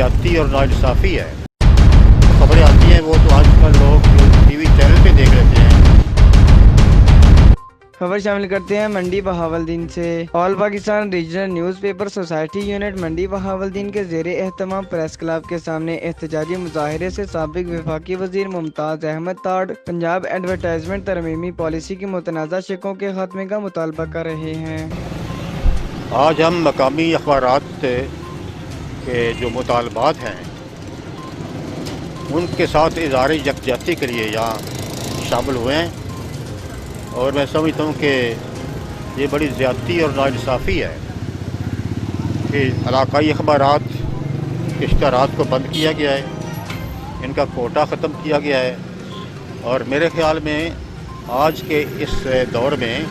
ज़्यादती और नाइंसाफ़ी है। खबरें आती हैं वो तो आजकल लोग टीवी चैनल पे देख लेते हैं। खबर शामिल करते हैं मंडी बहावलदीन से। All Pakistan regional newspaper society unit Mandi Bahauddin के ज़ेरे एहतमाम प्रेस क्लब के सामने एहतजाजी मुजाहरे से साबिक वफाकी वज़ीर मुमताज़ अहमद ताड़ पंजाब एडवर्टाइजमेंट तरमीमी पॉलिसी की मुतनाज़ा शिकों के खात्मे का मुतालबा कर रहे हैं। आज हम मकामी अखबारात के जो मुतालबात हैं उनके साथ इज़हार यकजहती के लिए यहाँ शामिल हुए हैं, और मैं समझता हूँ कि ये बड़ी ज़्यादती और नाइंसाफ़ी है कि इलाकाई अखबारात के इश्तहारात को बंद किया गया है, इनका कोटा ख़त्म किया गया है। और मेरे ख़्याल में आज के इस दौर में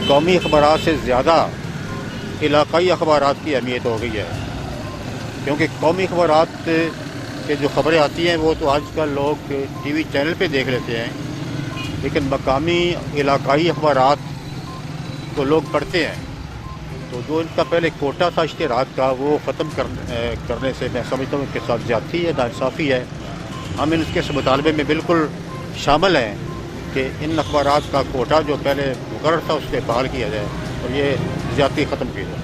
कौमी अखबारात से ज़्यादा इलाकाई अखबारात की अहमियत हो गई है, क्योंकि कौमी अखबारात के जो खबरें आती हैं वो तो आजकल लोग टीवी चैनल पे देख लेते हैं, लेकिन मकामी इलाकाई अखबारात को लोग पढ़ते हैं। तो जो इनका पहले कोटा था इश्तहारात का वो ख़त्म करने से मैं समझता हूँ इनके साथ ज़्यादती है, नाइंसाफ़ी है। हम इनके इस मुतालबे में बिल्कुल शामिल हैं कि इन अखबारात का कोटा जो पहले मुकर्रर था उससे बहाल किया जाए और ये ज़्यादती ख़त्म की जाए।